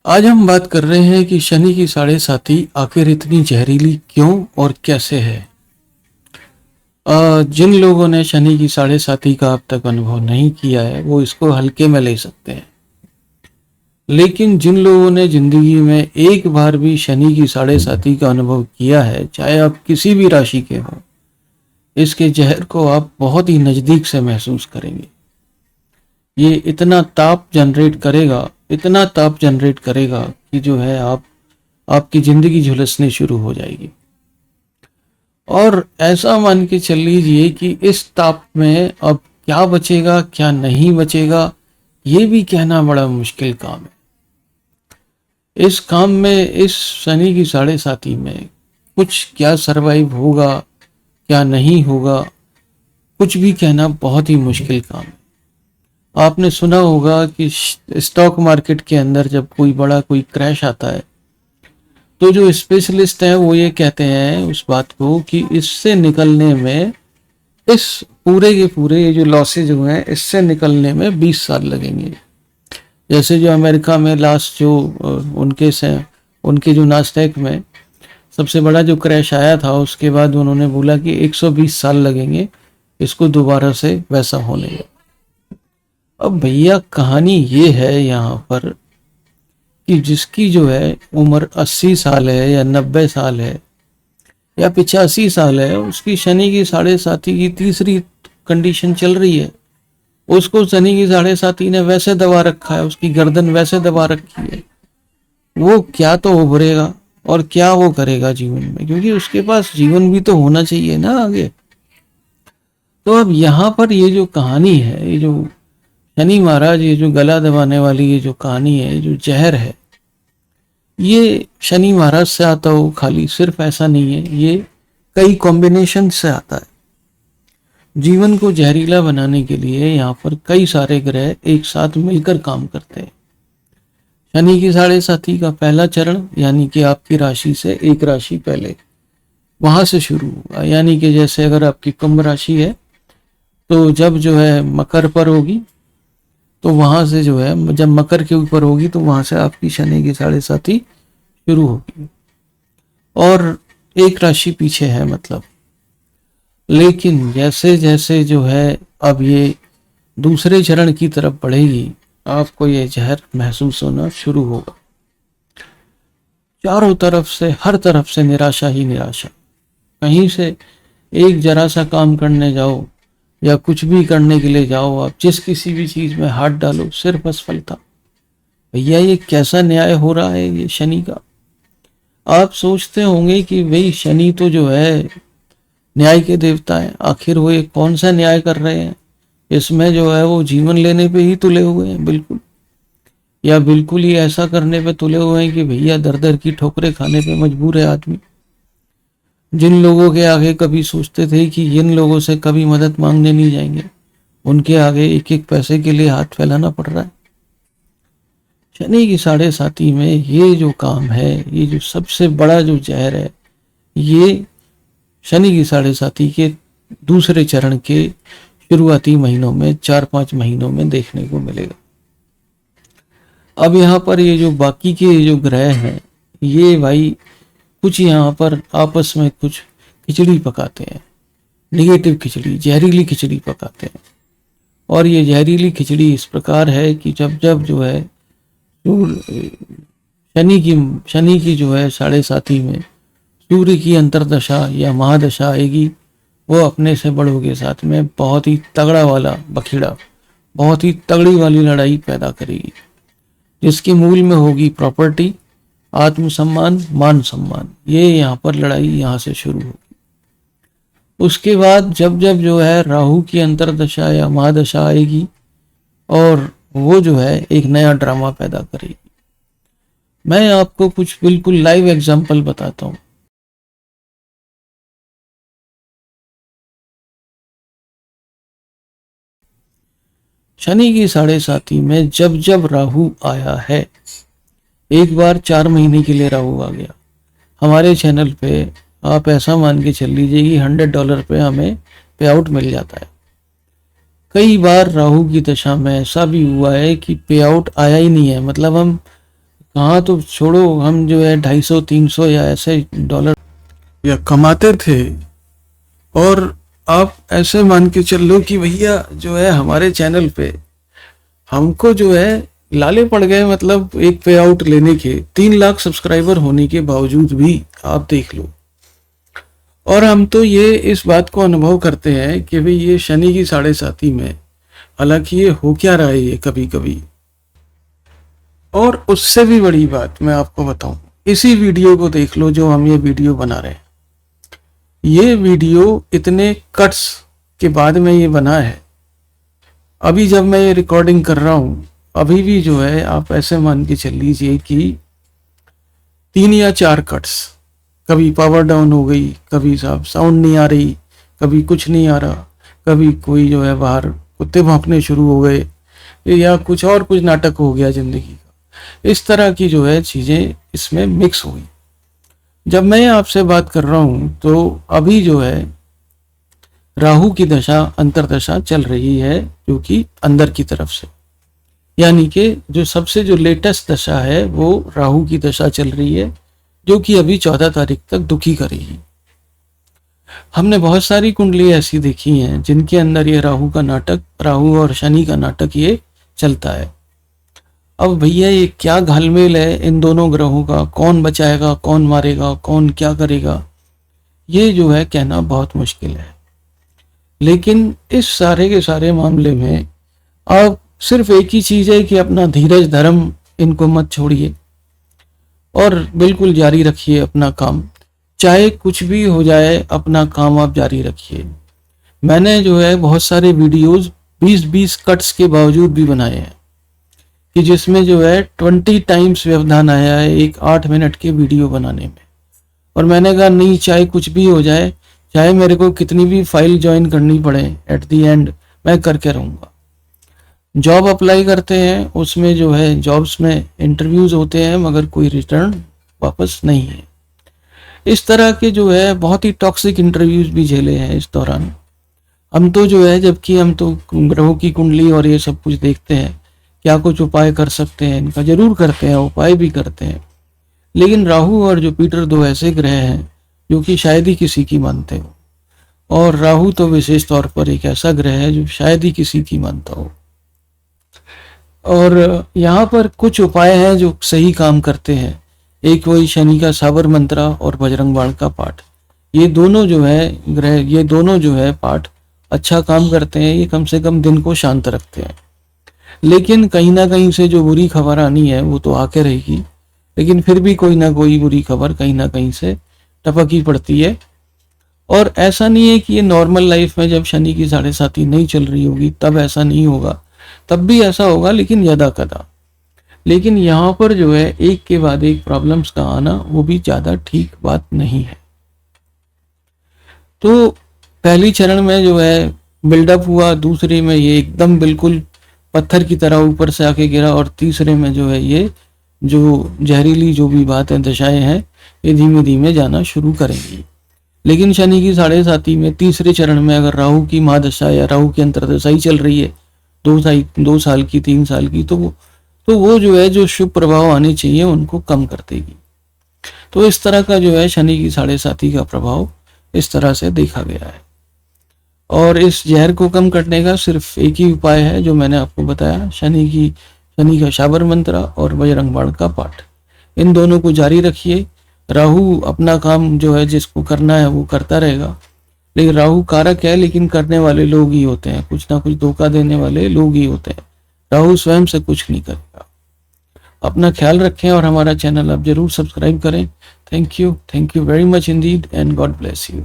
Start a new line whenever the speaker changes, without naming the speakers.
आज हम बात कर रहे हैं कि शनि की साढ़े साती आखिर इतनी जहरीली क्यों और कैसे है। जिन लोगों ने शनि की साढ़े साती का अब तक अनुभव नहीं किया है वो इसको हल्के में ले सकते हैं, लेकिन जिन लोगों ने जिंदगी में एक बार भी शनि की साढ़े साती का अनुभव किया है, चाहे आप किसी भी राशि के हो, इसके जहर को आप बहुत ही नज़दीक से महसूस करेंगे। ये इतना ताप जनरेट करेगा, इतना ताप जनरेट करेगा कि जो है आपकी जिंदगी झुलसनी शुरू हो जाएगी। और ऐसा मान के चल लीजिए कि इस ताप में अब क्या बचेगा क्या नहीं बचेगा, ये भी कहना बड़ा मुश्किल काम है। इस काम में, इस शनि की साढ़े साती में कुछ क्या सरवाइव होगा क्या नहीं होगा, कुछ भी कहना बहुत ही मुश्किल काम है। आपने सुना होगा कि स्टॉक मार्केट के अंदर जब कोई क्रैश आता है तो जो स्पेशलिस्ट हैं वो ये कहते हैं उस बात को कि इससे निकलने में, इस पूरे के पूरे ये जो लॉसेज हुए हैं इससे निकलने में 20 साल लगेंगे। जैसे जो अमेरिका में लास्ट जो उनके जो नास्डैक में सबसे बड़ा जो क्रैश आया था, उसके बाद उन्होंने बोला कि 120 साल लगेंगे इसको दोबारा से वैसा होने में। अब भैया कहानी ये है यहाँ पर कि जिसकी जो है उम्र 80 साल है या 90 साल है या 85 साल है, उसकी शनि की साढ़े साती की तीसरी कंडीशन चल रही है। उसको शनि की साढ़े साती ने वैसे दबा रखा है, उसकी गर्दन वैसे दबा रखी है, वो क्या तो उभरेगा और क्या वो करेगा जीवन में, क्योंकि उसके पास जीवन भी तो होना चाहिए ना आगे। तो अब यहाँ पर ये जो कहानी है, ये जो शनि महाराज, ये जो गला दबाने वाली ये जो कहानी है, ये जो जहर है, ये शनि महाराज से आता हो खाली सिर्फ ऐसा नहीं है, ये कई कॉम्बिनेशन से आता है। जीवन को जहरीला बनाने के लिए यहाँ पर कई सारे ग्रह एक साथ मिलकर काम करते हैं। शनि की साढ़े साती का पहला चरण यानी कि आपकी राशि से एक राशि पहले, वहां से शुरू होगा। यानी कि जैसे अगर आपकी कुंभ राशि है तो जब जो है मकर पर होगी, तो वहां से जो है जब मकर के ऊपर होगी तो वहां से आपकी शनि की साढ़े साती शुरू होगी और एक राशि पीछे है मतलब। लेकिन जैसे जैसे जो है अब ये दूसरे चरण की तरफ बढ़ेगी, आपको ये जहर महसूस होना शुरू होगा। चारों तरफ से, हर तरफ से निराशा ही निराशा। कहीं से एक जरा सा काम करने जाओ या कुछ भी करने के लिए जाओ, आप जिस किसी भी चीज में हाथ डालो सिर्फ असफलता। भैया ये कैसा न्याय हो रहा है ये शनि का। आप सोचते होंगे कि भाई शनि तो जो है न्याय के देवता है, आखिर वो ये कौन सा न्याय कर रहे हैं, इसमें जो है वो जीवन लेने पे ही तुले हुए हैं बिल्कुल, या बिल्कुल ही ऐसा करने पे तुले हुए हैं कि भैया दर दर की ठोकरें खाने पे मजबूर है आदमी। जिन लोगों के आगे कभी सोचते थे कि इन लोगों से कभी मदद मांगने नहीं जाएंगे, उनके आगे एक एक पैसे के लिए हाथ फैलाना पड़ रहा है। शनि की साढ़े साती में ये जो काम है, ये जो सबसे बड़ा जो जहर है, ये शनि की साढ़े साती के दूसरे चरण के शुरुआती महीनों में, 4-5 महीनों में देखने को मिलेगा। अब यहाँ पर ये जो बाकी के जो ग्रह हैं, ये भाई कुछ यहाँ पर आपस में कुछ खिचड़ी पकाते हैं, निगेटिव खिचड़ी, जहरीली खिचड़ी पकाते हैं। और ये जहरीली खिचड़ी इस प्रकार है कि जब जब जो है शनि की जो है साढ़े साती में सूर्य की अंतरदशा या महादशा आएगी, वो अपने से बड़ों के साथ में बहुत ही तगड़ा वाला बखेड़ा, बहुत ही तगड़ी वाली लड़ाई पैदा करेगी, जिसके मूल में होगी प्रॉपर्टी, आत्मसम्मान, मान सम्मान। ये यहाँ पर लड़ाई यहाँ से शुरू होगी। उसके बाद जब जब जो है राहु की अंतरदशा या महादशा आएगी और वो जो है एक नया ड्रामा पैदा करेगी। मैं आपको कुछ बिल्कुल लाइव एग्जांपल बताता हूँ। शनि की साढ़े साती में जब जब राहु आया है, एक बार 4 महीने के लिए राहु आ गया हमारे चैनल पे, आप ऐसा मान के चल लीजिए कि $100 पे हमें पे आउट मिल जाता है। कई बार राहु की दशा में ऐसा भी हुआ है कि पे आउट आया ही नहीं है, मतलब हम कहाँ तो छोड़ो, हम जो है 250-300 या ऐसे डॉलर या कमाते थे। और आप ऐसे मान के चल लो कि भैया जो है हमारे चैनल पे हमको जो है लाले पड़ गए, मतलब एक पे आउट लेने के 3 लाख सब्सक्राइबर होने के बावजूद भी, आप देख लो। और हम तो ये इस बात को अनुभव करते हैं कि भाई ये शनि की साढ़े साथी में, हालांकि ये हो क्या रहा है ये कभी कभी। और उससे भी बड़ी बात मैं आपको बताऊं, इसी वीडियो को देख लो जो हम ये वीडियो बना रहे हैं। ये वीडियो इतने कट्स के बाद में ये बना है। अभी जब मैं ये रिकॉर्डिंग कर रहा हूं, अभी भी जो है आप ऐसे मान के चल लीजिए कि 3 या 4 कट्स, कभी पावर डाउन हो गई, कभी साहब साउंड नहीं आ रही, कभी कुछ नहीं आ रहा, कभी कोई जो है बाहर कुत्ते भौंकने शुरू हो गए, या कुछ और कुछ नाटक हो गया जिंदगी का। इस तरह की जो है चीजें इसमें मिक्स हुई। जब मैं आपसे बात कर रहा हूं तो अभी जो है राहु की दशा, अंतरदशा चल रही है, जो कि अंदर की तरफ से, यानी कि जो सबसे जो लेटेस्ट दशा है वो राहु की दशा चल रही है, जो कि अभी 14 तारीख तक दुखी करेगी। हमने बहुत सारी कुंडली ऐसी देखी हैं जिनके अंदर ये राहु का नाटक, राहु और शनि का नाटक ये चलता है। अब भैया ये क्या घालमेल है इन दोनों ग्रहों का, कौन बचाएगा, कौन मारेगा, कौन क्या करेगा, ये जो है कहना बहुत मुश्किल है। लेकिन इस सारे के सारे मामले में अब सिर्फ एक ही चीज है कि अपना धीरज धर्म इनको मत छोड़िए और बिल्कुल जारी रखिए अपना काम, चाहे कुछ भी हो जाए अपना काम आप जारी रखिए। मैंने जो है बहुत सारे वीडियोस 20-20 कट्स के बावजूद भी बनाए हैं, कि जिसमें जो है 20 टाइम्स व्यवधान आया है एक 8 मिनट के वीडियो बनाने में। और मैंने कहा नहीं, चाहे कुछ भी हो जाए, चाहे मेरे को कितनी भी फाइल ज्वाइन करनी पड़े, एट द एंड मैं करके रहूँगा। जॉब अप्लाई करते हैं, उसमें जो है जॉब्स में इंटरव्यूज होते हैं मगर कोई रिटर्न वापस नहीं है। इस तरह के जो है बहुत ही टॉक्सिक इंटरव्यूज भी झेले हैं इस दौरान। हम तो जो है, जबकि हम तो ग्रहों की कुंडली और ये सब कुछ देखते हैं, क्या कुछ उपाय कर सकते हैं, इनका जरूर करते हैं, उपाय भी करते हैं। लेकिन राहु और जुपिटर दो ऐसे ग्रह हैं जो कि शायद ही किसी की मानते हो, और राहु तो विशेष तौर पर एक ऐसा ग्रह है जो शायद ही किसी की मानता हो। और यहाँ पर कुछ उपाय हैं जो सही काम करते हैं। एक वही शनि का साबर मंत्रा और बजरंग बाण का पाठ, ये दोनों जो है ग्रह, ये दोनों जो है पाठ अच्छा काम करते हैं। ये कम से कम दिन को शांत रखते हैं। लेकिन कहीं ना कहीं से जो बुरी खबर आनी है वो तो आके रहेगी, लेकिन फिर भी कोई ना कोई बुरी खबर कहीं ना कहीं से टपकी पड़ती है। और ऐसा नहीं है कि ये नॉर्मल लाइफ में जब शनि की साढ़े साथी नहीं चल रही होगी तब ऐसा नहीं होगा, तब भी ऐसा होगा, लेकिन यदा कदा। लेकिन यहाँ पर जो है एक के बाद एक प्रॉब्लम्स का आना, वो भी ज्यादा ठीक बात नहीं है। तो पहली चरण में जो है बिल्डअप हुआ, दूसरे में ये एकदम बिल्कुल पत्थर की तरह ऊपर से आके गिरा, और तीसरे में जो है ये जो जहरीली जो भी बातें, दशाएं हैं, ये धीमे धीमे जाना शुरू करेंगी। लेकिन शनि की साढ़े साथी में तीसरे चरण में अगर राहु की महादशा या राहु की अंतर्दशा ही चल रही है 2 साल की, 3 साल की, तो वो जो है जो शुभ प्रभाव आने चाहिए उनको कम कर देगी। तो इस तरह का जो है शनि की साढ़े साथी का प्रभाव इस तरह से देखा गया है। और इस जहर को कम करने का सिर्फ एक ही उपाय है जो मैंने आपको बताया, शनि का शाबर मंत्र और बजरंग बाण का पाठ। इन दोनों को जारी रखिए। राहु अपना काम जो है जिसको करना है वो करता रहेगा, लेकिन राहु कारक है, लेकिन करने वाले लोग ही होते हैं, कुछ ना कुछ धोखा देने वाले लोग ही होते हैं। राहु स्वयं से कुछ नहीं करेगा। अपना ख्याल रखें और हमारा चैनल आप जरूर सब्सक्राइब करें। Thank you very much Indeed, and God bless you.